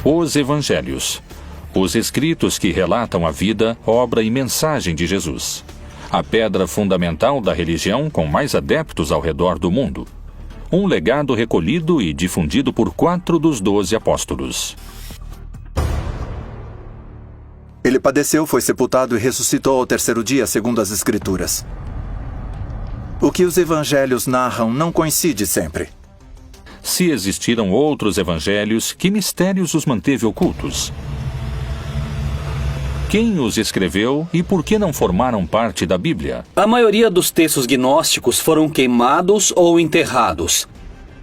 Os Evangelhos. Os escritos que relatam a vida, obra e mensagem de Jesus. A pedra fundamental da religião com mais adeptos ao redor do mundo. Um legado recolhido e difundido por 4 dos 12 apóstolos. Ele padeceu, foi sepultado e ressuscitou ao 3º dia, segundo as Escrituras. O que os evangelhos narram não coincide sempre. Se existiram outros evangelhos, que mistérios os manteve ocultos? Quem os escreveu e por que não formaram parte da Bíblia? A maioria dos textos gnósticos foram queimados ou enterrados.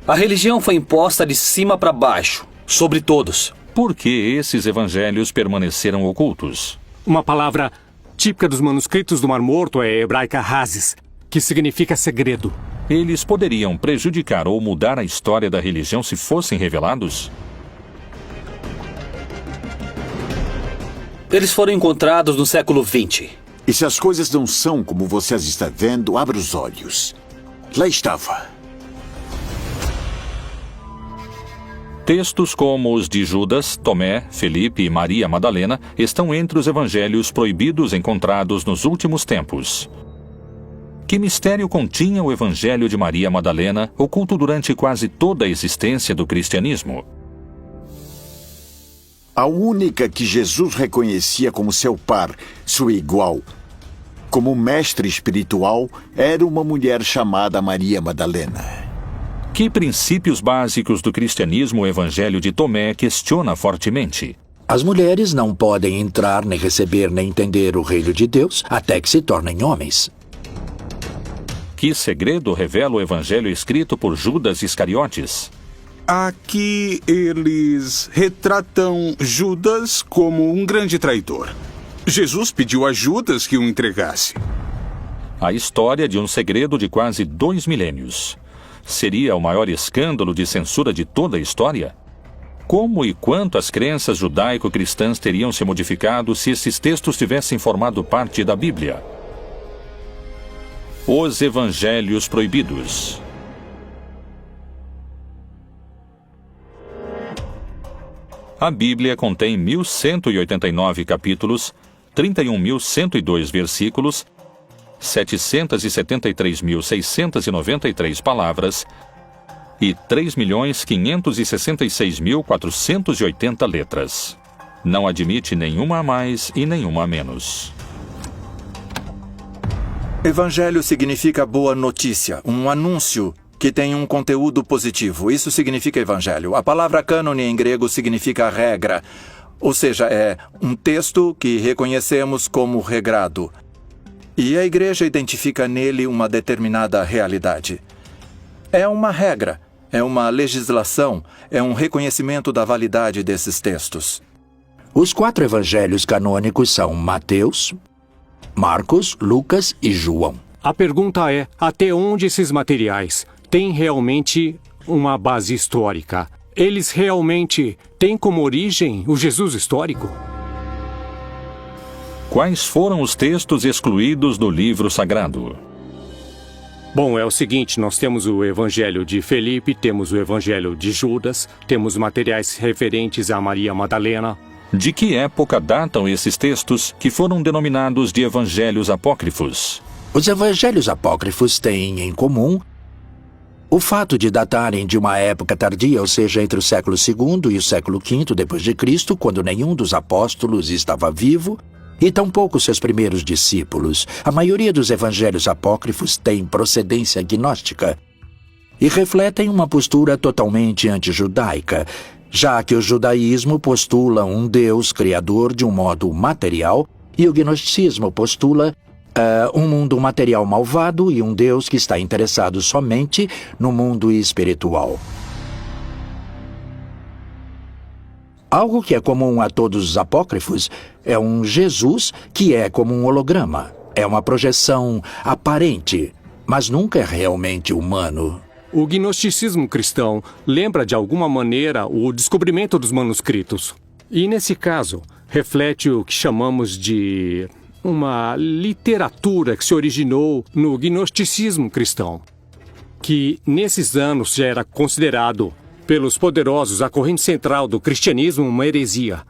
A religião foi imposta de cima para baixo, sobre todos. Por que esses evangelhos permaneceram ocultos? Uma palavra típica dos manuscritos do Mar Morto é a hebraica hazes, que significa segredo. Eles poderiam prejudicar ou mudar a história da religião se fossem revelados? Eles foram encontrados no século XX. E se as coisas não são como você as está vendo, abra os olhos. Lá estava. Textos como os de Judas, Tomé, Felipe e Maria Madalena estão entre os evangelhos proibidos encontrados nos últimos tempos. Que mistério continha o evangelho de Maria Madalena, oculto durante quase toda a existência do cristianismo? A única que Jesus reconhecia como seu par, sua igual, como mestre espiritual, era uma mulher chamada Maria Madalena. Que princípios básicos do cristianismo o evangelho de Tomé questiona fortemente? As mulheres não podem entrar, nem receber, nem entender o reino de Deus até que se tornem homens. Que segredo revela o evangelho escrito por Judas Iscariotes? Aqui eles retratam Judas como um grande traidor. Jesus pediu a Judas que o entregasse. A história de um segredo de quase 2 milênios. Seria o maior escândalo de censura de toda a história? Como e quanto as crenças judaico-cristãs teriam se modificado se esses textos tivessem formado parte da Bíblia? Os Evangelhos Proibidos. A Bíblia contém 1.189 capítulos, 31.102 versículos, 773.693 palavras e 3.566.480 letras. Não admite nenhuma a mais e nenhuma a menos. Evangelho significa boa notícia, um anúncio que tem um conteúdo positivo. Isso significa evangelho. A palavra cânone em grego significa regra, ou seja, é um texto que reconhecemos como regrado. E a igreja identifica nele uma determinada realidade. É uma regra, é uma legislação, é um reconhecimento da validade desses textos. Os 4 evangelhos canônicos são Mateus, Marcos, Lucas e João. A pergunta é, até onde esses materiais têm realmente uma base histórica? Eles realmente têm como origem o Jesus histórico? Quais foram os textos excluídos do livro sagrado? Bom, é o seguinte, nós temos o Evangelho de Felipe, temos o Evangelho de Judas, temos materiais referentes a Maria Madalena. De que época datam esses textos que foram denominados de evangelhos apócrifos? Os evangelhos apócrifos têm em comum o fato de datarem de uma época tardia, ou seja, entre o século II e o século V depois de Cristo, quando nenhum dos apóstolos estava vivo, e tampouco seus primeiros discípulos. A maioria dos evangelhos apócrifos tem procedência gnóstica e refletem uma postura totalmente antijudaica, já que o judaísmo postula um Deus criador de um modo material e o gnosticismo postula um mundo material malvado e um Deus que está interessado somente no mundo espiritual. Algo que é comum a todos os apócrifos é um Jesus que é como um holograma. É uma projeção aparente, mas nunca é realmente humano. O gnosticismo cristão lembra de alguma maneira o descobrimento dos manuscritos. E nesse caso, reflete o que chamamos de uma literatura que se originou no gnosticismo cristão, que nesses anos já era considerado pelos poderosos a corrente central do cristianismo uma heresia.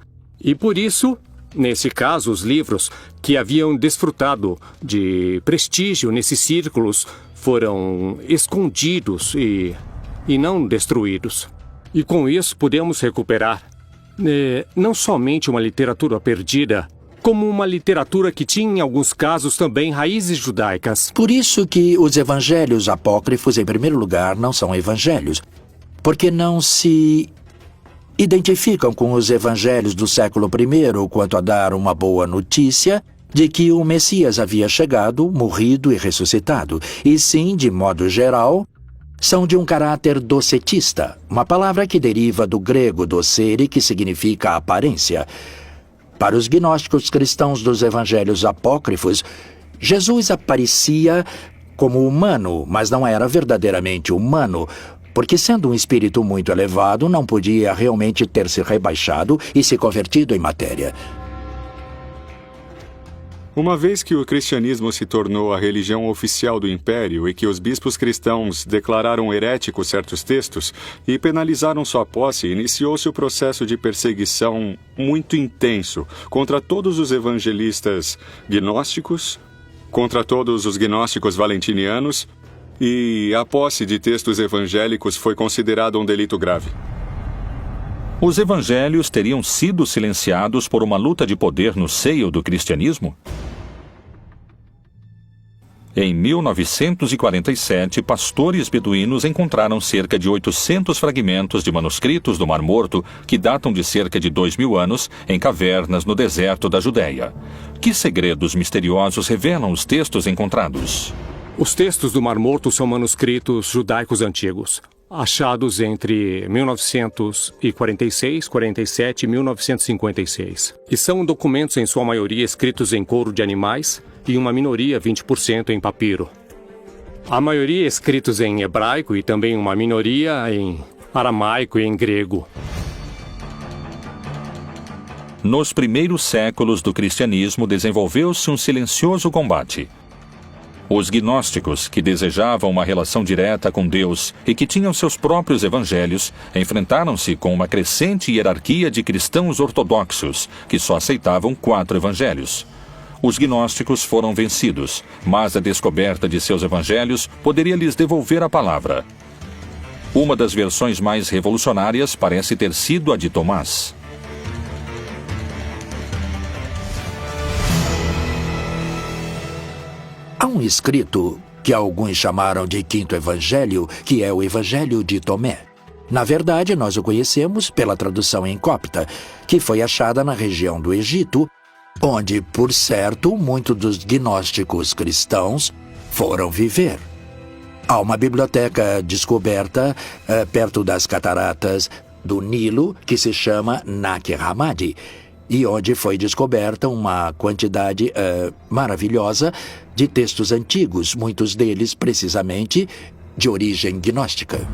E por isso, nesse caso, os livros que haviam desfrutado de prestígio nesses círculos foram escondidos e não destruídos. E com isso podemos recuperar não somente uma literatura perdida, como uma literatura que tinha, em alguns casos, também raízes judaicas. Por isso que os evangelhos apócrifos, em primeiro lugar, não são evangelhos, porque não se identificam com os evangelhos do século I quanto a dar uma boa notícia de que o Messias havia chegado, morrido e ressuscitado, e sim, de modo geral, são de um caráter docetista, uma palavra que deriva do grego docere, que significa aparência. Para os gnósticos cristãos dos evangelhos apócrifos, Jesus aparecia como humano, mas não era verdadeiramente humano, porque sendo um espírito muito elevado, não podia realmente ter se rebaixado e se convertido em matéria. Uma vez que o cristianismo se tornou a religião oficial do império e que os bispos cristãos declararam heréticos certos textos e penalizaram sua posse, iniciou-se o processo de perseguição muito intenso contra todos os evangelistas gnósticos, contra todos os gnósticos valentinianos, e a posse de textos evangélicos foi considerada um delito grave. Os evangelhos teriam sido silenciados por uma luta de poder no seio do cristianismo? Em 1947, pastores beduínos encontraram cerca de 800 fragmentos de manuscritos do Mar Morto que datam de cerca de 2000 anos em cavernas no deserto da Judéia. Que segredos misteriosos revelam os textos encontrados? Os textos do Mar Morto são manuscritos judaicos antigos, achados entre 1946, 47 e 1956. E são documentos, em sua maioria, escritos em couro de animais e uma minoria, 20%, em papiro. A maioria escritos em hebraico e também uma minoria em aramaico e em grego. Nos primeiros séculos do cristianismo desenvolveu-se um silencioso combate. Os gnósticos, que desejavam uma relação direta com Deus e que tinham seus próprios evangelhos, enfrentaram-se com uma crescente hierarquia de cristãos ortodoxos, que só aceitavam 4 evangelhos. Os gnósticos foram vencidos, mas a descoberta de seus evangelhos poderia lhes devolver a palavra. Uma das versões mais revolucionárias parece ter sido a de Tomás. Há um escrito que alguns chamaram de Quinto Evangelho, que é o Evangelho de Tomé. Na verdade, nós o conhecemos pela tradução em copta, que foi achada na região do Egito, onde, por certo, muitos dos gnósticos cristãos foram viver. Há uma biblioteca descoberta perto das cataratas do Nilo, que se chama Nag Hammadi, e onde foi descoberta uma quantidade maravilhosa de textos antigos, muitos deles, precisamente, de origem gnóstica.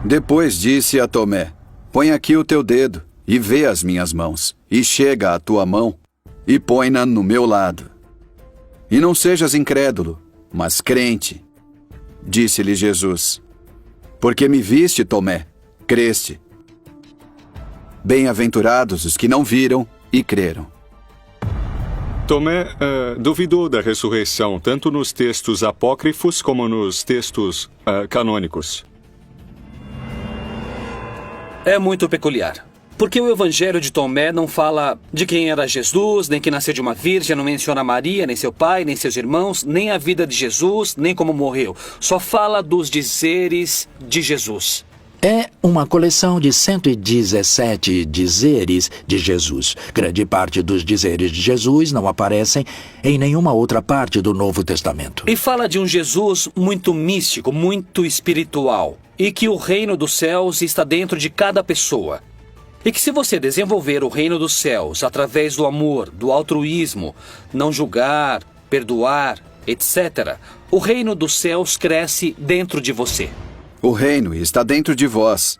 Depois disse a Tomé: põe aqui o teu dedo e vê as minhas mãos, e chega a tua mão e põe-na no meu lado. E não sejas incrédulo, mas crente. Disse-lhe Jesus: porque me viste, Tomé, creste. Bem-aventurados os que não viram e creram. Tomé duvidou da ressurreição, tanto nos textos apócrifos como nos textos canônicos. É muito peculiar. Porque o Evangelho de Tomé não fala de quem era Jesus, nem que nasceu de uma virgem, não menciona Maria, nem seu pai, nem seus irmãos, nem a vida de Jesus, nem como morreu. Só fala dos dizeres de Jesus. É uma coleção de 117 dizeres de Jesus. Grande parte dos dizeres de Jesus não aparecem em nenhuma outra parte do Novo Testamento. E fala de um Jesus muito místico, muito espiritual. E que o reino dos céus está dentro de cada pessoa. E que se você desenvolver o reino dos céus através do amor, do altruísmo, não julgar, perdoar, etc., o reino dos céus cresce dentro de você. O reino está dentro de vós,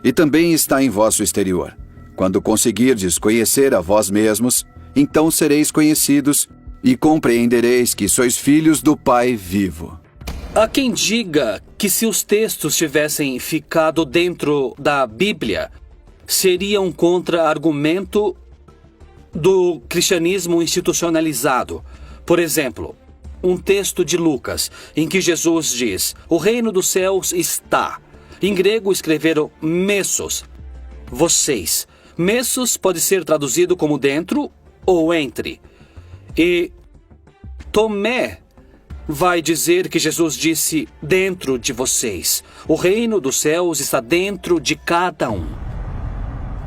e também está em vosso exterior. Quando conseguirdes conhecer a vós mesmos, então sereis conhecidos e compreendereis que sois filhos do Pai vivo. Há quem diga que se os textos tivessem ficado dentro da Bíblia, seria um contra-argumento do cristianismo institucionalizado. Por exemplo, um texto de Lucas, em que Jesus diz: "O reino dos céus está". Em grego escreveram messos, vocês. Messos pode ser traduzido como dentro ou entre. E Tomé vai dizer que Jesus disse dentro de vocês. O reino dos céus está dentro de cada um.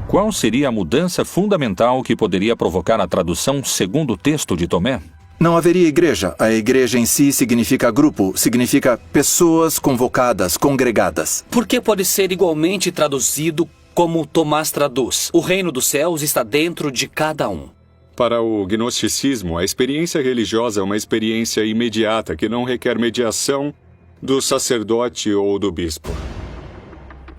Qual seria a mudança fundamental que poderia provocar a tradução segundo o texto de Tomé? Não haveria igreja. A igreja em si significa grupo, significa pessoas convocadas, congregadas. Por que pode ser igualmente traduzido como Tomás traduz? O reino dos céus está dentro de cada um. Para o gnosticismo, a experiência religiosa é uma experiência imediata que não requer mediação do sacerdote ou do bispo.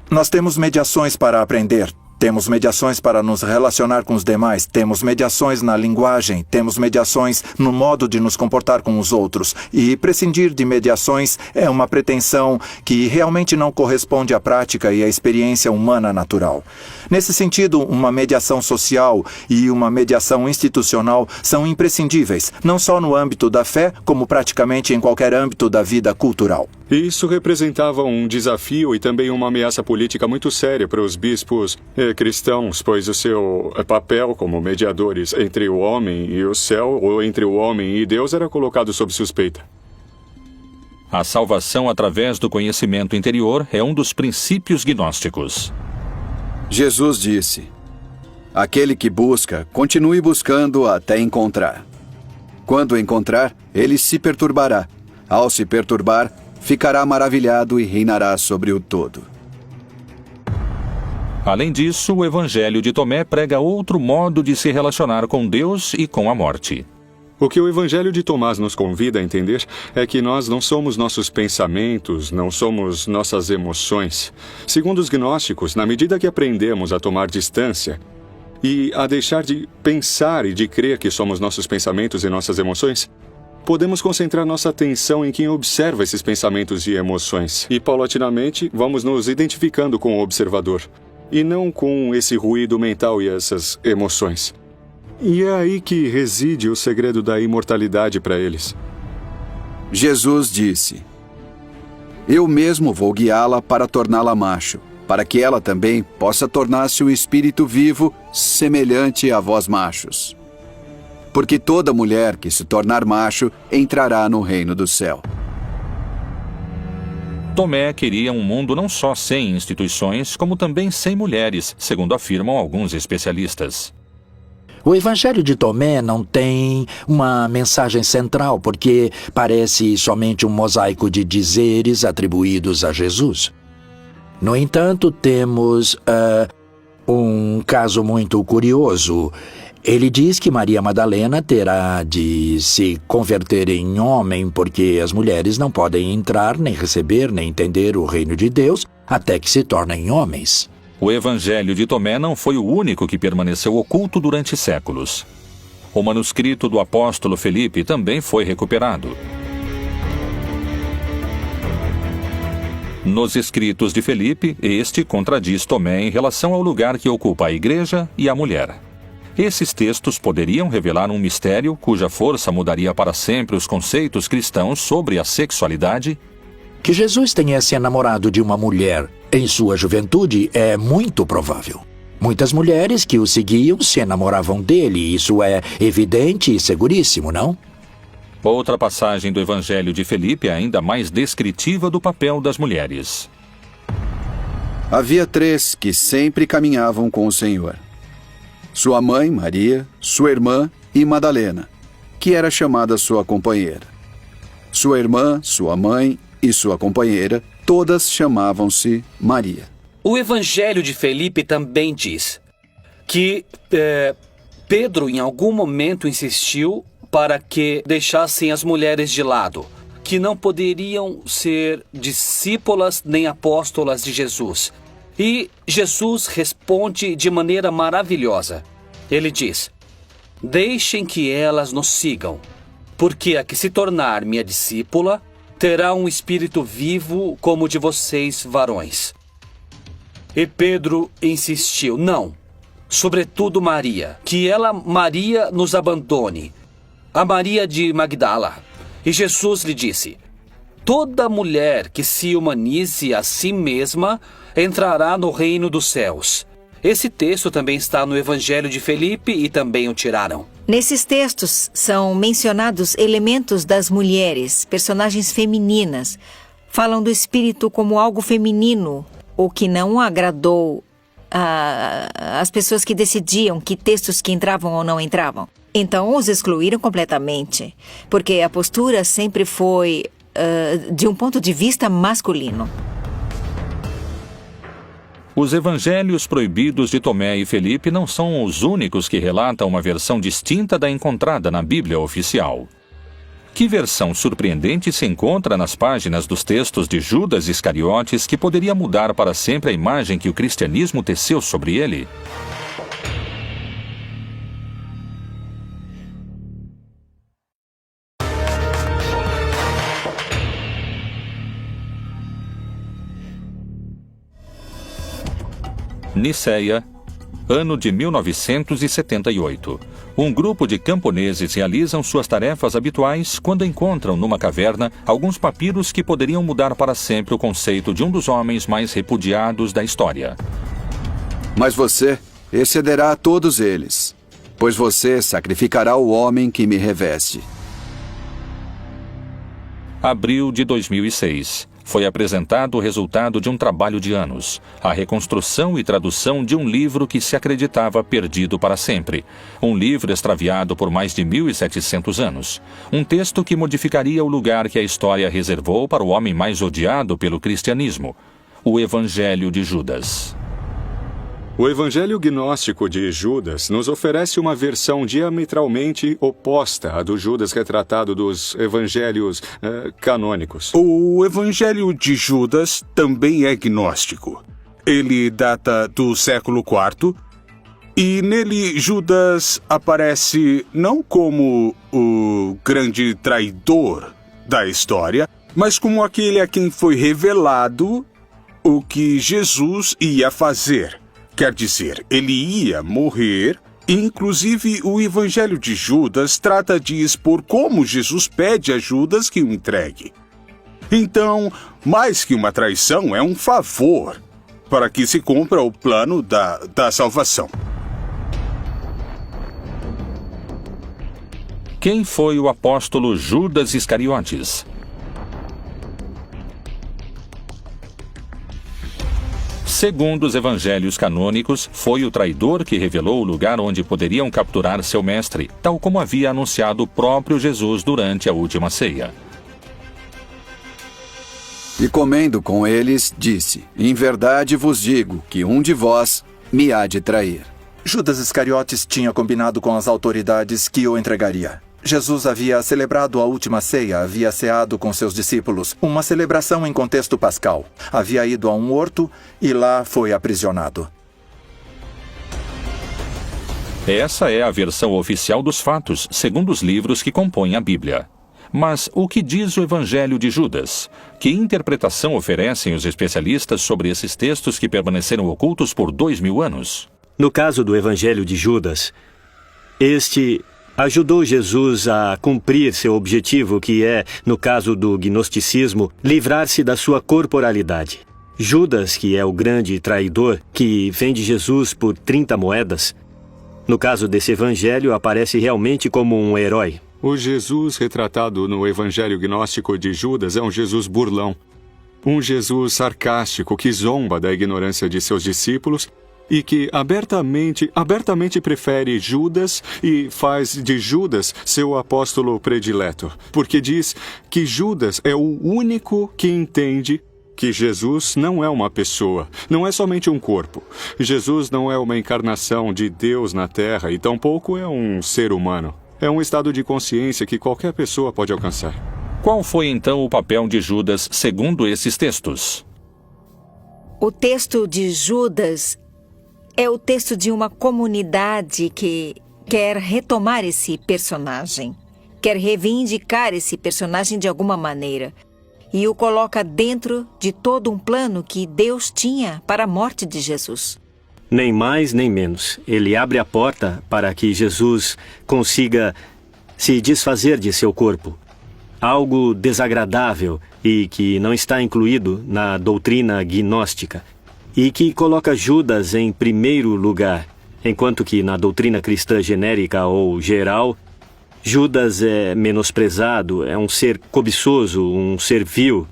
Nós temos mediações para aprender. Temos mediações para nos relacionar com os demais, temos mediações na linguagem, temos mediações no modo de nos comportar com os outros. E prescindir de mediações é uma pretensão que realmente não corresponde à prática e à experiência humana natural. Nesse sentido, uma mediação social e uma mediação institucional são imprescindíveis, não só no âmbito da fé, como praticamente em qualquer âmbito da vida cultural. Isso representava um desafio e também uma ameaça política muito séria para os bispos cristãos, pois o seu papel como mediadores entre o homem e o céu, ou entre o homem e Deus, era colocado sob suspeita. A salvação através do conhecimento interior é um dos princípios gnósticos. Jesus disse: "Aquele que busca, continue buscando até encontrar. Quando encontrar, ele se perturbará. Ao se perturbar, ficará maravilhado e reinará sobre o todo." Além disso, o Evangelho de Tomé prega outro modo de se relacionar com Deus e com a morte. O que o Evangelho de Tomás nos convida a entender é que nós não somos nossos pensamentos, não somos nossas emoções. Segundo os gnósticos, na medida que aprendemos a tomar distância e a deixar de pensar e de crer que somos nossos pensamentos e nossas emoções, podemos concentrar nossa atenção em quem observa esses pensamentos e emoções. E, paulatinamente, vamos nos identificando com o observador, e não com esse ruído mental e essas emoções. E é aí que reside o segredo da imortalidade para eles. Jesus disse: "Eu mesmo vou guiá-la para torná-la macho, para que ela também possa tornar-se um espírito vivo semelhante a vós machos. Porque toda mulher que se tornar macho entrará no reino do céu." Tomé queria um mundo não só sem instituições, como também sem mulheres, segundo afirmam alguns especialistas. O Evangelho de Tomé não tem uma mensagem central, porque parece somente um mosaico de dizeres atribuídos a Jesus. No entanto, temos um caso muito curioso. Ele diz que Maria Madalena terá de se converter em homem porque as mulheres não podem entrar, nem receber, nem entender o reino de Deus até que se tornem homens. O Evangelho de Tomé não foi o único que permaneceu oculto durante séculos. O manuscrito do apóstolo Felipe também foi recuperado. Nos escritos de Felipe, este contradiz Tomé em relação ao lugar que ocupa a igreja e a mulher. Esses textos poderiam revelar um mistério cuja força mudaria para sempre os conceitos cristãos sobre a sexualidade. Que Jesus tenha se enamorado de uma mulher em sua juventude é muito provável. Muitas mulheres que o seguiam se enamoravam dele, isso é evidente e seguríssimo, não? Outra passagem do Evangelho de Felipe é ainda mais descritiva do papel das mulheres. Havia 3 que sempre caminhavam com o Senhor: sua mãe, Maria, sua irmã e Madalena, que era chamada sua companheira. Sua irmã, sua mãe e sua companheira, todas chamavam-se Maria. O Evangelho de Felipe também diz que Pedro em algum momento insistiu para que deixassem as mulheres de lado, que não poderiam ser discípulas nem apóstolas de Jesus. E Jesus responde de maneira maravilhosa. Ele diz: "Deixem que elas nos sigam, porque a que se tornar minha discípula terá um espírito vivo como o de vocês, varões. E Pedro insistiu, não, sobretudo Maria, que ela, Maria, nos abandone, a Maria de Magdala. E Jesus lhe disse, toda mulher que se humanize a si mesma entrará no reino dos céus. Esse texto também está no Evangelho de Felipe e também o tiraram. Nesses textos são mencionados elementos das mulheres, personagens femininas. Falam do espírito como algo feminino, o que não agradou às pessoas que decidiam que textos que entravam ou não entravam. Então os excluíram completamente, porque a postura sempre foi de um ponto de vista masculino. Os evangelhos proibidos de Tomé e Felipe não são os únicos que relatam uma versão distinta da encontrada na Bíblia oficial. Que versão surpreendente se encontra nas páginas dos textos de Judas Iscariotes que poderia mudar para sempre a imagem que o cristianismo teceu sobre ele? Niceia, ano de 1978. Um grupo de camponeses realizam suas tarefas habituais quando encontram numa caverna alguns papiros que poderiam mudar para sempre o conceito de um dos homens mais repudiados da história. Mas você excederá a todos eles, pois você sacrificará o homem que me reveste. Abril de 2006. Foi apresentado o resultado de um trabalho de anos, a reconstrução e tradução de um livro que se acreditava perdido para sempre. Um livro extraviado por mais de 1.700 anos. Um texto que modificaria o lugar que a história reservou para o homem mais odiado pelo cristianismo, o Evangelho de Judas. O Evangelho Gnóstico de Judas nos oferece uma versão diametralmente oposta à do Judas retratado dos evangelhos canônicos. O Evangelho de Judas também é gnóstico. Ele data do século IV e nele Judas aparece não como o grande traidor da história, mas como aquele a quem foi revelado o que Jesus ia fazer. Quer dizer, ele ia morrer, e inclusive o Evangelho de Judas trata de expor como Jesus pede a Judas que o entregue. Então, mais que uma traição, é um favor para que se cumpra o plano da salvação. Quem foi o apóstolo Judas Iscariotes? Segundo os evangelhos canônicos, foi o traidor que revelou o lugar onde poderiam capturar seu mestre, tal como havia anunciado o próprio Jesus durante a última ceia. E comendo com eles, disse: Em verdade vos digo que um de vós me há de trair. Judas Iscariotes tinha combinado com as autoridades que o entregaria. Jesus havia celebrado a última ceia, havia ceado com seus discípulos, uma celebração em contexto pascal. Havia ido a um horto e lá foi aprisionado. Essa é a versão oficial dos fatos, segundo os livros que compõem a Bíblia. Mas o que diz o Evangelho de Judas? Que interpretação oferecem os especialistas sobre esses textos que permaneceram ocultos por 2000 anos? No caso do Evangelho de Judas, este ajudou Jesus a cumprir seu objetivo, que é, no caso do gnosticismo, livrar-se da sua corporalidade. Judas, que é o grande traidor, que vende Jesus por 30 moedas, no caso desse evangelho, aparece realmente como um herói. O Jesus retratado no Evangelho Gnóstico de Judas é um Jesus burlão. Um Jesus sarcástico que zomba da ignorância de seus discípulos e que abertamente prefere Judas e faz de Judas seu apóstolo predileto, porque diz que Judas é o único que entende que Jesus não é uma pessoa, não é somente um corpo. Jesus não é uma encarnação de Deus na Terra e tampouco é um ser humano. É um estado de consciência que qualquer pessoa pode alcançar. Qual foi então o papel de Judas segundo esses textos? O texto de Judas é o texto de uma comunidade que quer retomar esse personagem, quer reivindicar esse personagem de alguma maneira. e o coloca dentro de todo um plano que Deus tinha para a morte de Jesus. Nem mais nem menos. Ele abre a porta para que Jesus consiga se desfazer de seu corpo. Algo desagradável e que não está incluído na doutrina gnóstica. E que coloca Judas em primeiro lugar, enquanto que na doutrina cristã genérica ou geral, Judas é menosprezado, é um ser cobiçoso, um ser vil,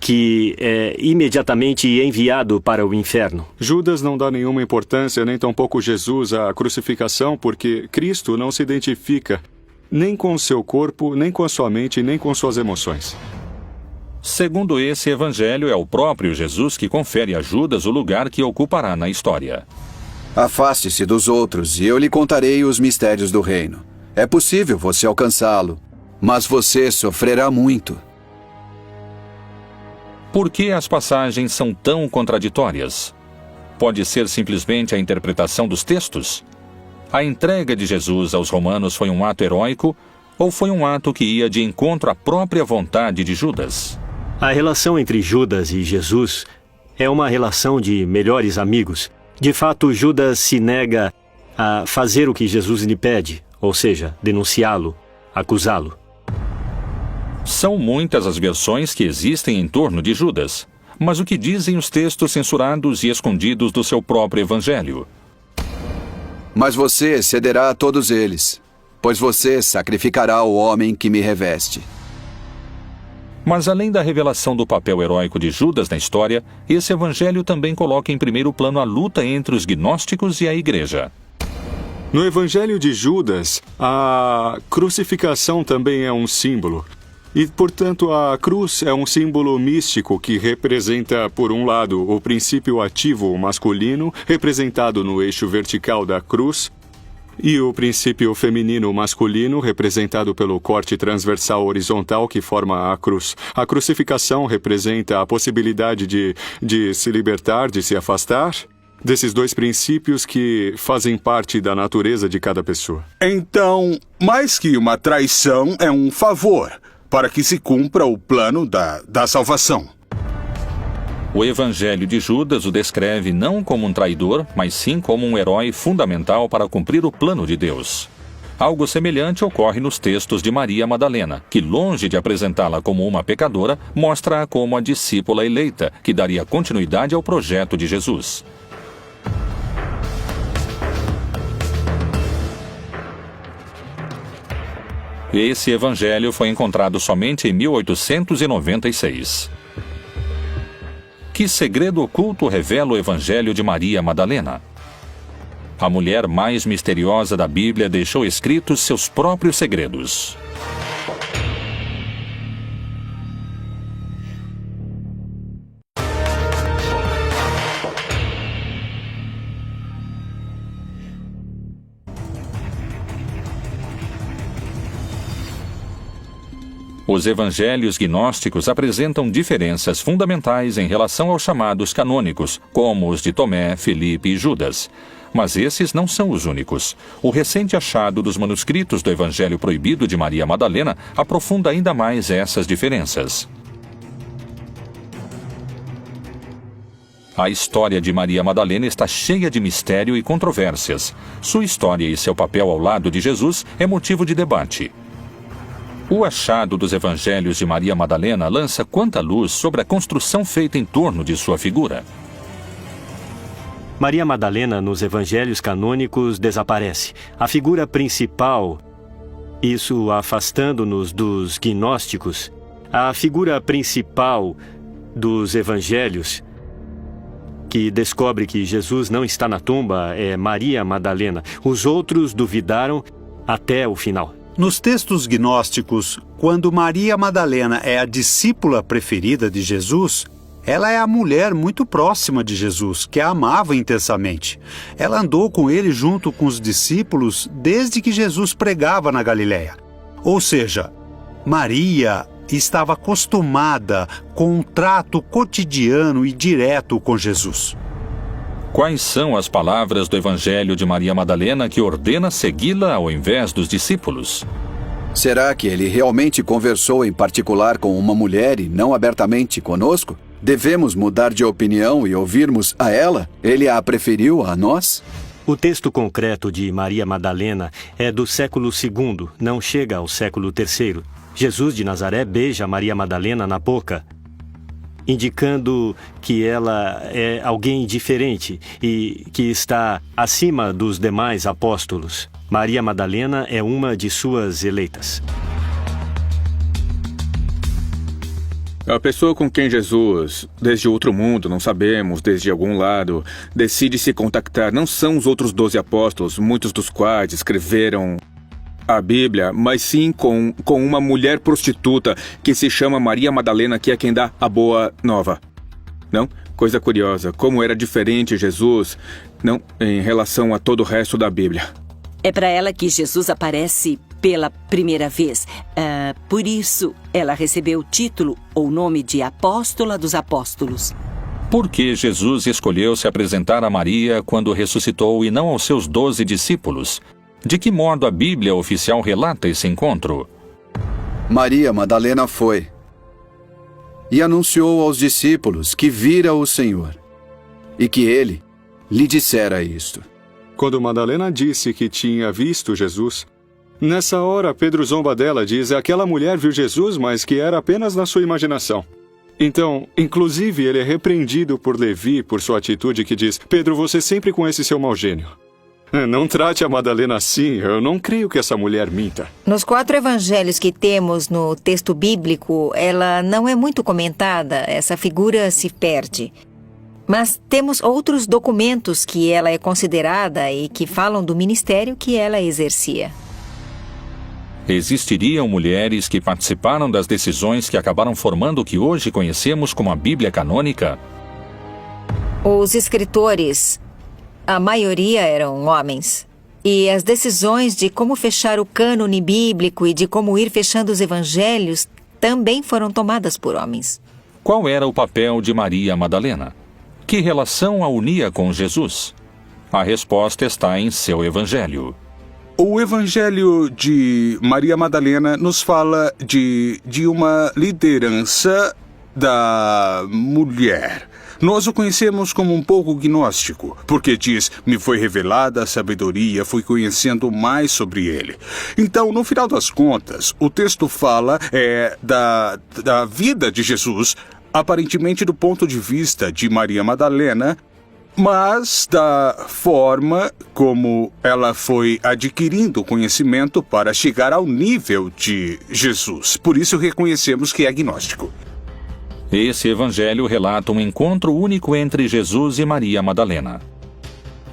que é imediatamente enviado para o inferno. Judas não dá nenhuma importância, nem tampouco Jesus, à crucificação, porque Cristo não se identifica nem com o seu corpo, nem com a sua mente, nem com suas emoções. Segundo esse evangelho, é o próprio Jesus que confere a Judas o lugar que ocupará na história. Afaste-se dos outros e eu lhe contarei os mistérios do reino. É possível você alcançá-lo, mas você sofrerá muito. Por que as passagens são tão contraditórias? Pode ser simplesmente a interpretação dos textos? A entrega de Jesus aos romanos foi um ato heróico ou foi um ato que ia de encontro à própria vontade de Judas? A relação entre Judas e Jesus é uma relação de melhores amigos. De fato, Judas se nega a fazer o que Jesus lhe pede, ou seja, denunciá-lo, acusá-lo. São muitas as versões que existem em torno de Judas, mas o que dizem os textos censurados e escondidos do seu próprio evangelho? Mas você cederá a todos eles, pois você sacrificará o homem que me reveste. Mas além da revelação do papel heróico de Judas na história, esse evangelho também coloca em primeiro plano a luta entre os gnósticos e a igreja. No evangelho de Judas, a crucificação também é um símbolo. E, portanto, a cruz é um símbolo místico que representa, por um lado, o princípio ativo masculino, representado no eixo vertical da cruz, e o princípio feminino masculino, representado pelo corte transversal horizontal que forma a cruz. A crucificação representa a possibilidade de se libertar, de se afastar desses dois princípios que fazem parte da natureza de cada pessoa. Então, mais que uma traição, é um favor para que se cumpra o plano da salvação. O evangelho de Judas o descreve não como um traidor, mas sim como um herói fundamental para cumprir o plano de Deus. Algo semelhante ocorre nos textos de Maria Madalena, que, longe de apresentá-la como uma pecadora, mostra-a como a discípula eleita, que daria continuidade ao projeto de Jesus. Esse evangelho foi encontrado somente em 1896. Que segredo oculto revela o evangelho de Maria Madalena? A mulher mais misteriosa da Bíblia deixou escritos seus próprios segredos. Os evangelhos gnósticos apresentam diferenças fundamentais em relação aos chamados canônicos, como os de Tomé, Filipe e Judas. Mas esses não são os únicos. O recente achado dos manuscritos do Evangelho Proibido de Maria Madalena aprofunda ainda mais essas diferenças. A história de Maria Madalena está cheia de mistério e controvérsias. Sua história e seu papel ao lado de Jesus é motivo de debate. O achado dos evangelhos de Maria Madalena lança quanta luz sobre a construção feita em torno de sua figura. Maria Madalena, nos evangelhos canônicos, desaparece. A figura principal, isso afastando-nos dos gnósticos, a figura principal dos evangelhos, que descobre que Jesus não está na tumba, é Maria Madalena. Os outros duvidaram até o final. Nos textos gnósticos, quando Maria Madalena é a discípula preferida de Jesus, ela é a mulher muito próxima de Jesus, que a amava intensamente. Ela andou com ele junto com os discípulos desde que Jesus pregava na Galileia. Ou seja, Maria estava acostumada com um trato cotidiano e direto com Jesus. Quais são as palavras do Evangelho de Maria Madalena que ordena segui-la ao invés dos discípulos? Será que ele realmente conversou em particular com uma mulher e não abertamente conosco? Devemos mudar de opinião e ouvirmos a ela? Ele a preferiu a nós? O texto concreto de Maria Madalena é do século II, não chega ao século III. Jesus de Nazaré beija Maria Madalena na boca, indicando que ela é alguém diferente e que está acima dos demais apóstolos. Maria Madalena é uma de suas eleitas. A pessoa com quem Jesus, desde outro mundo, não sabemos, desde algum lado, decide se contactar não são os outros 12 apóstolos, muitos dos quais escreveram a Bíblia, mas sim com uma mulher prostituta que se chama Maria Madalena, que é quem dá a boa nova. Não? Coisa curiosa, como era diferente Jesus, não, em relação a todo o resto da Bíblia. É para ela que Jesus aparece pela primeira vez. Por isso, ela recebeu o título ou nome de Apóstola dos Apóstolos. Por que Jesus escolheu se apresentar a Maria quando ressuscitou e não aos seus 12 discípulos? De que modo a Bíblia oficial relata esse encontro? Maria Madalena foi e anunciou aos discípulos que vira o Senhor e que ele lhe dissera isto. Quando Madalena disse que tinha visto Jesus, nessa hora Pedro zomba dela, diz que aquela mulher viu Jesus, mas que era apenas na sua imaginação. Então, inclusive, ele é repreendido por Levi por sua atitude que diz: Pedro, você sempre com esse seu mau gênio. Não trate a Madalena assim, eu não creio que essa mulher minta. Nos 4 evangelhos que temos no texto bíblico, ela não é muito comentada, essa figura se perde. Mas temos outros documentos que ela é considerada e que falam do ministério que ela exercia. Existiriam mulheres que participaram das decisões que acabaram formando o que hoje conhecemos como a Bíblia canônica? Os escritores, a maioria eram homens. E as decisões de como fechar o cânone bíblico e de como ir fechando os evangelhos também foram tomadas por homens. Qual era o papel de Maria Madalena? Que relação a unia com Jesus? A resposta está em seu evangelho. O evangelho de Maria Madalena nos fala de uma liderança da mulher. Nós o conhecemos como um pouco gnóstico, porque diz, me foi revelada a sabedoria, fui conhecendo mais sobre ele. Então, no final das contas, o texto fala da vida de Jesus, aparentemente do ponto de vista de Maria Madalena, mas da forma como ela foi adquirindo conhecimento para chegar ao nível de Jesus. Por isso reconhecemos que é agnóstico. Esse evangelho relata um encontro único entre Jesus e Maria Madalena.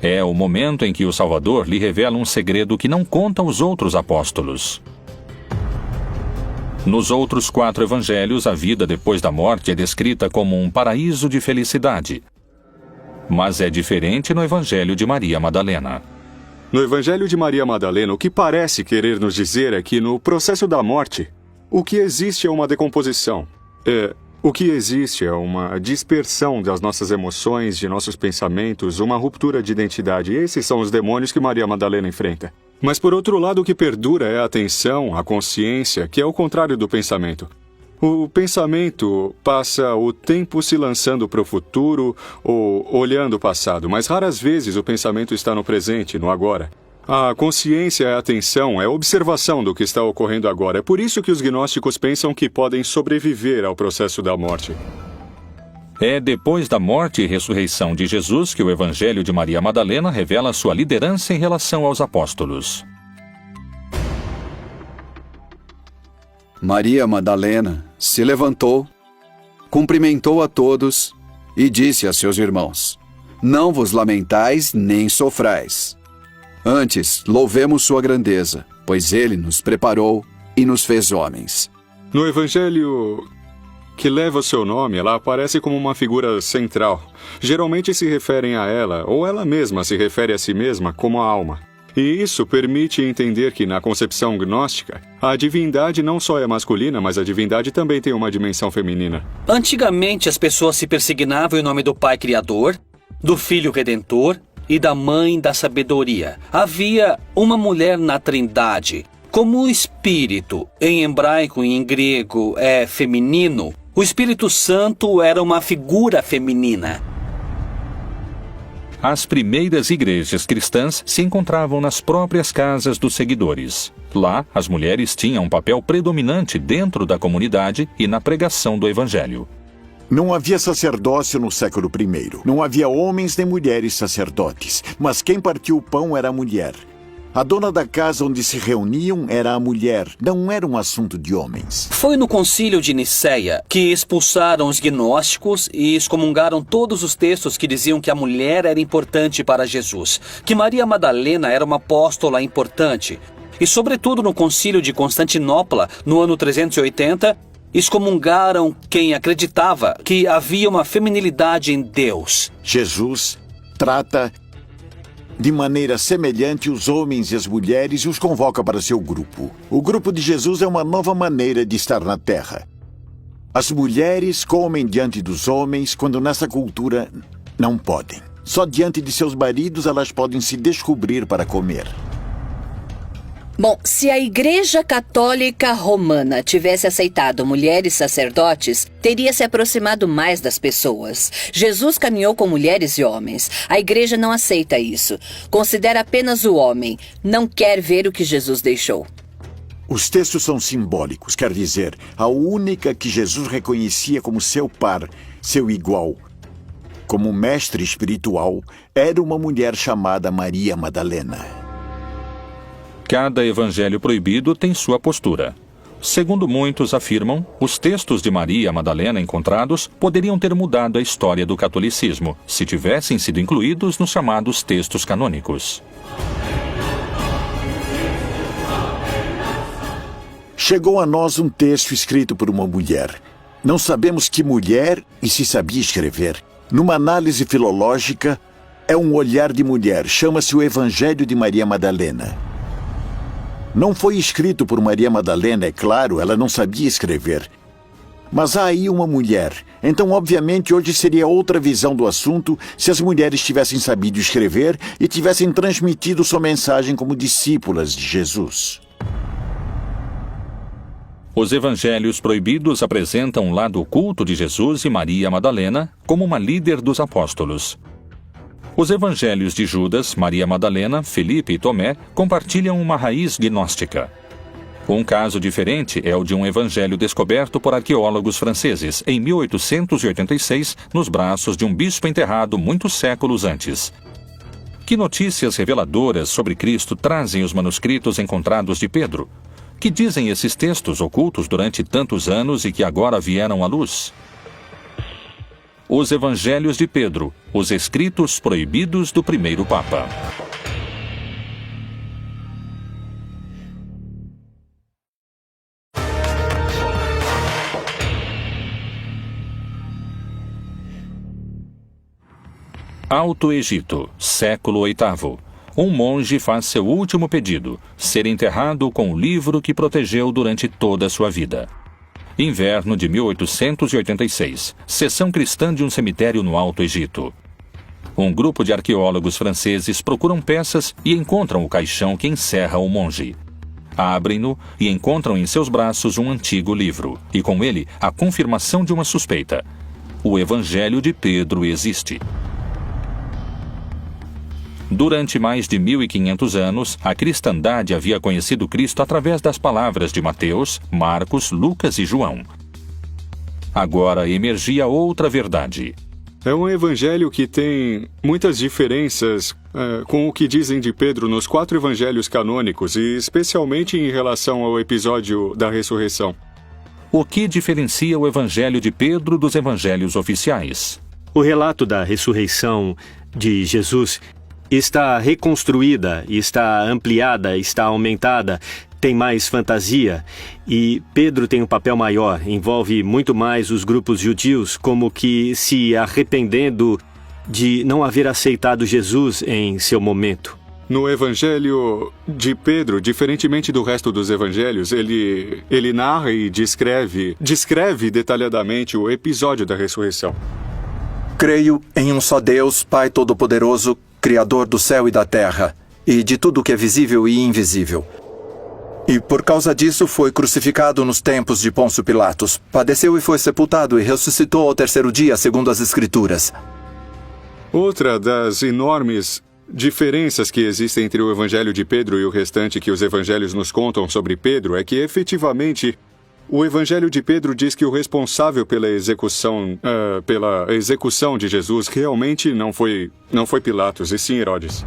É o momento em que o Salvador lhe revela um segredo que não conta aos outros apóstolos. Nos outros 4 evangelhos, a vida depois da morte é descrita como um paraíso de felicidade. Mas é diferente no evangelho de Maria Madalena. No evangelho de Maria Madalena, o que parece querer nos dizer é que no processo da morte, o que existe é uma decomposição. O que existe é uma dispersão das nossas emoções, de nossos pensamentos, uma ruptura de identidade. Esses são os demônios que Maria Madalena enfrenta. Mas, por outro lado, o que perdura é a atenção, a consciência, que é o contrário do pensamento. O pensamento passa o tempo se lançando para o futuro ou olhando o passado, mas raras vezes o pensamento está no presente, no agora. A consciência é a atenção, é a observação do que está ocorrendo agora. É por isso que os gnósticos pensam que podem sobreviver ao processo da morte. É depois da morte e ressurreição de Jesus que o evangelho de Maria Madalena revela sua liderança em relação aos apóstolos. Maria Madalena se levantou, cumprimentou a todos e disse a seus irmãos: Não vos lamentais nem sofrais. Antes, louvemos sua grandeza, pois ele nos preparou e nos fez homens. No evangelho que leva o seu nome, ela aparece como uma figura central. Geralmente se referem a ela, ou ela mesma se refere a si mesma como a alma. E isso permite entender que, na concepção gnóstica, a divindade não só é masculina, mas a divindade também tem uma dimensão feminina. Antigamente, as pessoas se persignavam em nome do Pai Criador, do Filho Redentor e da Mãe da Sabedoria. Havia uma mulher na Trindade, Como o espírito, em hebraico e em grego, é feminino, o Espírito Santo era uma figura feminina. As primeiras igrejas cristãs se encontravam nas próprias casas dos seguidores. Lá, as mulheres tinham um papel predominante dentro da comunidade e na pregação do Evangelho. Não havia sacerdócio no século I. Não havia homens nem mulheres sacerdotes, mas quem partiu o pão era a mulher. A dona da casa onde se reuniam era a mulher, não era um assunto de homens. Foi no concílio de Nicéia que expulsaram os gnósticos e excomungaram todos os textos que diziam que a mulher era importante para Jesus, que Maria Madalena era uma apóstola importante. E sobretudo no concílio de Constantinopla, no ano 380, excomungaram quem acreditava que havia uma feminilidade em Deus. Jesus trata de maneira semelhante os homens e as mulheres e os convoca para seu grupo. O grupo de Jesus é uma nova maneira de estar na Terra. As mulheres comem diante dos homens quando nessa cultura não podem. Só diante de seus maridos elas podem se descobrir para comer. Bom, se a Igreja Católica Romana tivesse aceitado mulheres sacerdotes, teria se aproximado mais das pessoas. Jesus caminhou com mulheres e homens. A Igreja não aceita isso. Considera apenas o homem. Não quer ver o que Jesus deixou. Os textos são simbólicos, quer dizer, a única que Jesus reconhecia como seu par, seu igual, como mestre espiritual, era uma mulher chamada Maria Madalena. Cada evangelho proibido tem sua postura. Segundo muitos afirmam, os textos de Maria Madalena encontrados poderiam ter mudado a história do catolicismo, se tivessem sido incluídos nos chamados textos canônicos. Chegou a nós um texto escrito por uma mulher. Não sabemos que mulher e se sabia escrever. Numa análise filológica, é um olhar de mulher. Chama-se o Evangelho de Maria Madalena. Não foi escrito por Maria Madalena, é claro, ela não sabia escrever. Mas há aí uma mulher. Então, obviamente, hoje seria outra visão do assunto se as mulheres tivessem sabido escrever e tivessem transmitido sua mensagem como discípulas de Jesus. Os evangelhos proibidos apresentam um lado oculto de Jesus e Maria Madalena como uma líder dos apóstolos. Os evangelhos de Judas, Maria Madalena, Felipe e Tomé compartilham uma raiz gnóstica. Um caso diferente é o de um evangelho descoberto por arqueólogos franceses em 1886 nos braços de um bispo enterrado muitos séculos antes. Que notícias reveladoras sobre Cristo trazem os manuscritos encontrados de Pedro? Que dizem esses textos ocultos durante tantos anos e que agora vieram à luz? Os Evangelhos de Pedro, os escritos proibidos do primeiro Papa. Alto Egito, século VIII. Um monge faz seu último pedido, ser enterrado com o livro que protegeu durante toda a sua vida. Inverno de 1886. Seção cristã de um cemitério no Alto Egito. Um grupo de arqueólogos franceses procuram peças e encontram o caixão que encerra o monge. Abrem-no e encontram em seus braços um antigo livro, e com ele a confirmação de uma suspeita. O Evangelho de Pedro existe. Durante mais de 1500 anos, a cristandade havia conhecido Cristo através das palavras de Mateus, Marcos, Lucas e João. Agora emergia outra verdade. É um evangelho que tem muitas diferenças com o que dizem de Pedro nos 4 evangelhos canônicos, e especialmente em relação ao episódio da ressurreição. O que diferencia o evangelho de Pedro dos evangelhos oficiais? O relato da ressurreição de Jesus está reconstruída, está ampliada, está aumentada, tem mais fantasia, e Pedro tem um papel maior, envolve muito mais os grupos judeus, como que se arrependendo de não haver aceitado Jesus em seu momento. No evangelho de Pedro, diferentemente do resto dos evangelhos, ele narra e descreve detalhadamente o episódio da ressurreição. Creio em um só Deus, Pai Todo-Poderoso, Criador do céu e da terra, e de tudo que é visível e invisível. E por causa disso foi crucificado nos tempos de Pôncio Pilatos. Padeceu e foi sepultado e ressuscitou ao terceiro dia, segundo as Escrituras. Outra das enormes diferenças que existem entre o Evangelho de Pedro e o restante que os evangelhos nos contam sobre Pedro é que, efetivamente, o Evangelho de Pedro diz que o responsável pela execução de Jesus realmente não foi Pilatos, e sim Herodes.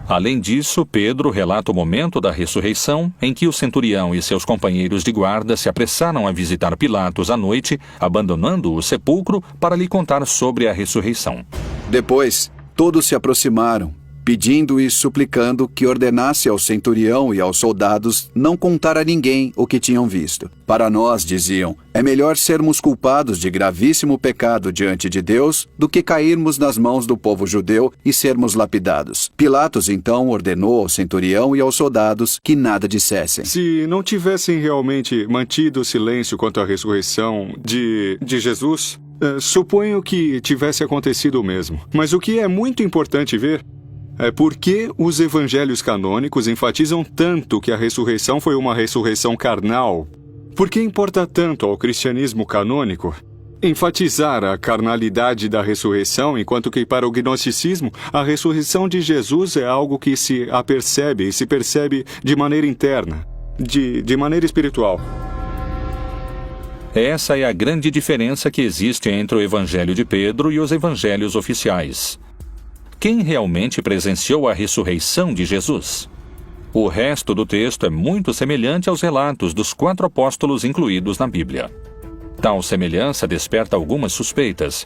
Além disso, Pedro relata o momento da ressurreição em que o centurião e seus companheiros de guarda se apressaram a visitar Pilatos à noite, abandonando o sepulcro para lhe contar sobre a ressurreição. Depois, todos se aproximaram, pedindo e suplicando que ordenasse ao centurião e aos soldados não contar a ninguém o que tinham visto. Para nós, diziam, é melhor sermos culpados de gravíssimo pecado diante de Deus do que cairmos nas mãos do povo judeu e sermos lapidados. Pilatos, então, ordenou ao centurião e aos soldados que nada dissessem. Se não tivessem realmente mantido silêncio quanto à ressurreição de Jesus, suponho que tivesse acontecido o mesmo. Mas o que é muito importante ver é por que os evangelhos canônicos enfatizam tanto que a ressurreição foi uma ressurreição carnal. Por que importa tanto ao cristianismo canônico enfatizar a carnalidade da ressurreição, enquanto que para o gnosticismo a ressurreição de Jesus é algo que se apercebe e se percebe de maneira interna, de maneira espiritual? Essa é a grande diferença que existe entre o Evangelho de Pedro e os evangelhos oficiais. Quem realmente presenciou a ressurreição de Jesus? O resto do texto é muito semelhante aos relatos dos 4 apóstolos incluídos na Bíblia. Tal semelhança desperta algumas suspeitas.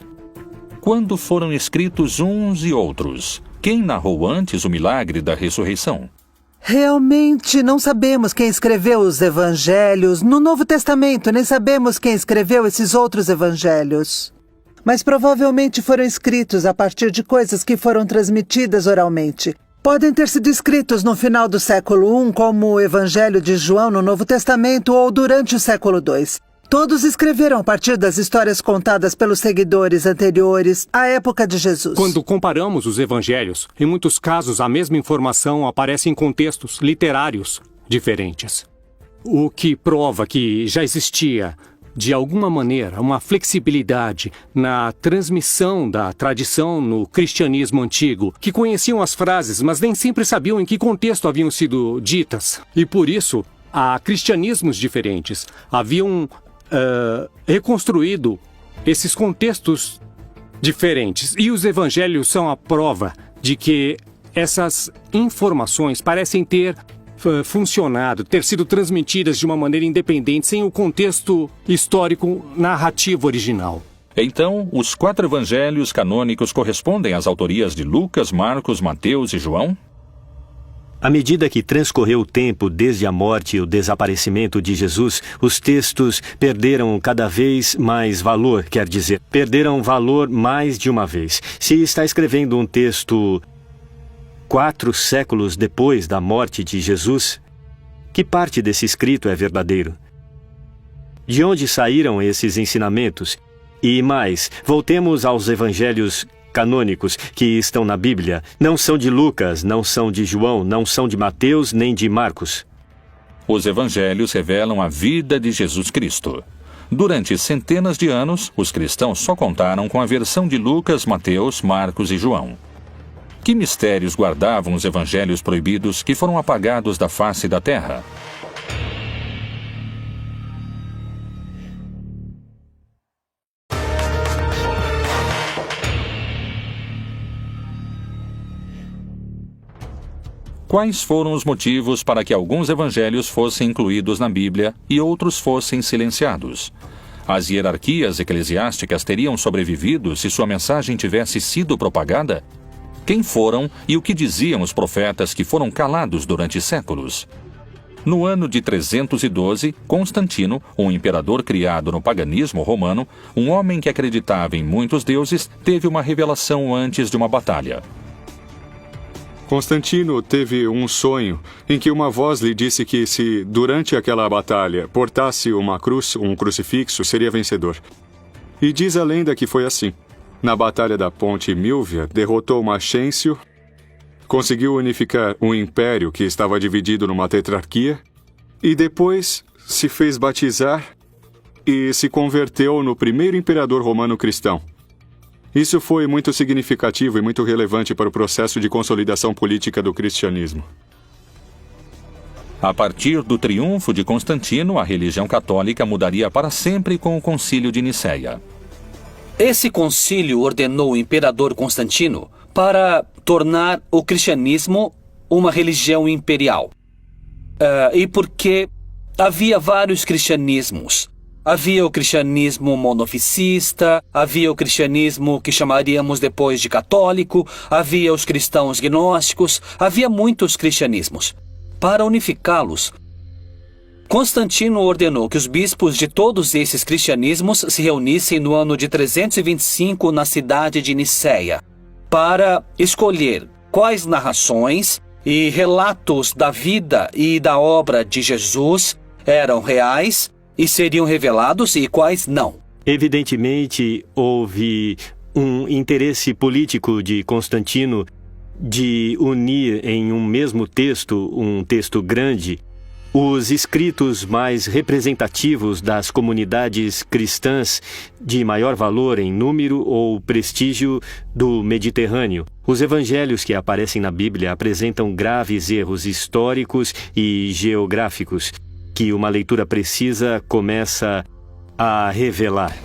Quando foram escritos uns e outros? Quem narrou antes o milagre da ressurreição? Realmente não sabemos quem escreveu os evangelhos. No Novo Testamento, nem sabemos quem escreveu esses outros evangelhos. Mas provavelmente foram escritos a partir de coisas que foram transmitidas oralmente. Podem ter sido escritos no final do século I, como o Evangelho de João no Novo Testamento, ou durante o século II. Todos escreveram a partir das histórias contadas pelos seguidores anteriores à época de Jesus. Quando comparamos os evangelhos, em muitos casos a mesma informação aparece em contextos literários diferentes. O que prova que já existia, de alguma maneira, uma flexibilidade na transmissão da tradição no cristianismo antigo, que conheciam as frases, mas nem sempre sabiam em que contexto haviam sido ditas. E por isso, há cristianismos diferentes. Haviam reconstruído esses contextos diferentes. E os evangelhos são a prova de que essas informações parecem ter funcionado, ter sido transmitidas de uma maneira independente, sem o contexto histórico narrativo original. Então, os 4 evangelhos canônicos correspondem às autorias de Lucas, Marcos, Mateus e João? À medida que transcorreu o tempo desde a morte e o desaparecimento de Jesus, os textos perderam cada vez mais valor, quer dizer, perderam valor mais de uma vez. Se está escrevendo um texto 4 séculos depois da morte de Jesus, que parte desse escrito é verdadeiro? De onde saíram esses ensinamentos? E mais, voltemos aos evangelhos canônicos que estão na Bíblia. Não são de Lucas, não são de João, não são de Mateus nem de Marcos. Os evangelhos revelam a vida de Jesus Cristo. Durante centenas de anos, os cristãos só contaram com a versão de Lucas, Mateus, Marcos e João. Que mistérios guardavam os evangelhos proibidos que foram apagados da face da terra? Quais foram os motivos para que alguns evangelhos fossem incluídos na Bíblia e outros fossem silenciados? As hierarquias eclesiásticas teriam sobrevivido se sua mensagem tivesse sido propagada? Quem foram e o que diziam os profetas que foram calados durante séculos? No ano de 312, Constantino, um imperador criado no paganismo romano, um homem que acreditava em muitos deuses, teve uma revelação antes de uma batalha. Constantino teve um sonho em que uma voz lhe disse que se, durante aquela batalha, portasse uma cruz, um crucifixo, seria vencedor. E diz a lenda que foi assim. Na batalha da ponte Milvia, derrotou Maxêncio conseguiu unificar um império que estava dividido numa tetrarquia e depois se fez batizar e se converteu no primeiro imperador romano cristão. Isso foi muito significativo e muito relevante para o processo de consolidação política do cristianismo. A partir do triunfo de Constantino, a religião católica mudaria para sempre com o Concílio de Nicéia. Esse concílio ordenou o imperador Constantino para tornar o cristianismo uma religião imperial. E porque havia vários cristianismos. Havia o cristianismo monofisista, havia o cristianismo que chamaríamos depois de católico, havia os cristãos gnósticos, havia muitos cristianismos. Para unificá-los, Constantino ordenou que os bispos de todos esses cristianismos se reunissem no ano de 325 na cidade de Nicéia, para escolher quais narrações e relatos da vida e da obra de Jesus eram reais e seriam revelados e quais não. Evidentemente, houve um interesse político de Constantino de unir em um mesmo texto, um texto grande, os escritos mais representativos das comunidades cristãs de maior valor em número ou prestígio do Mediterrâneo. Os evangelhos que aparecem na Bíblia apresentam graves erros históricos e geográficos que uma leitura precisa começa a revelar.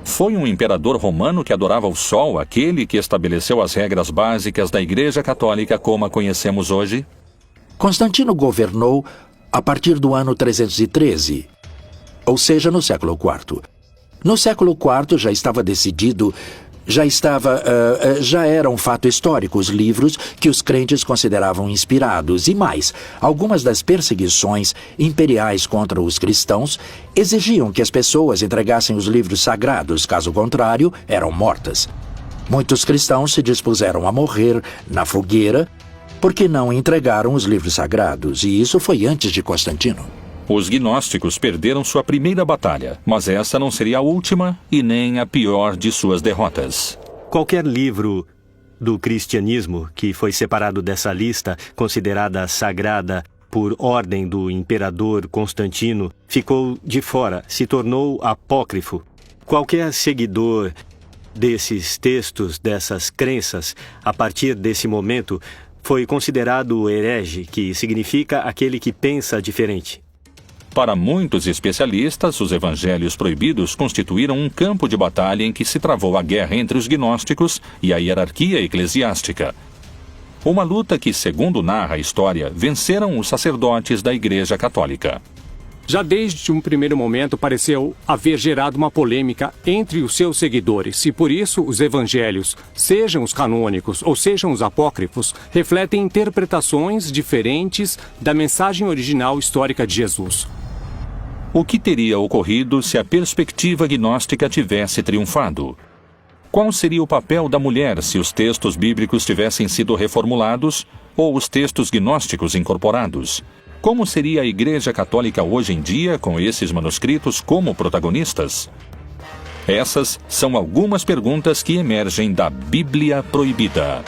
Foi um imperador romano que adorava o sol, aquele que estabeleceu as regras básicas da Igreja Católica como a conhecemos hoje? Constantino governou a partir do ano 313, ou seja, no século IV. No século IV já estava decidido, já era um fato histórico os livros que os crentes consideravam inspirados e mais, algumas das perseguições imperiais contra os cristãos exigiam que as pessoas entregassem os livros sagrados, caso contrário, eram mortas. Muitos cristãos se dispuseram a morrer na fogueira porque não entregaram os livros sagrados, e isso foi antes de Constantino. Os gnósticos perderam sua primeira batalha, mas essa não seria a última e nem a pior de suas derrotas. Qualquer livro do cristianismo que foi separado dessa lista, considerada sagrada por ordem do imperador Constantino, ficou de fora, se tornou apócrifo. Qualquer seguidor desses textos, dessas crenças, a partir desse momento, foi considerado herege, que significa aquele que pensa diferente. Para muitos especialistas, os evangelhos proibidos constituíram um campo de batalha em que se travou a guerra entre os gnósticos e a hierarquia eclesiástica. Uma luta que, segundo narra a história, venceram os sacerdotes da Igreja Católica. Já desde um primeiro momento pareceu haver gerado uma polêmica entre os seus seguidores, e por isso os evangelhos, sejam os canônicos ou sejam os apócrifos, refletem interpretações diferentes da mensagem original histórica de Jesus. O que teria ocorrido se a perspectiva gnóstica tivesse triunfado? Qual seria o papel da mulher se os textos bíblicos tivessem sido reformulados ou os textos gnósticos incorporados? Como seria a Igreja Católica hoje em dia com esses manuscritos como protagonistas? Essas são algumas perguntas que emergem da Bíblia Proibida.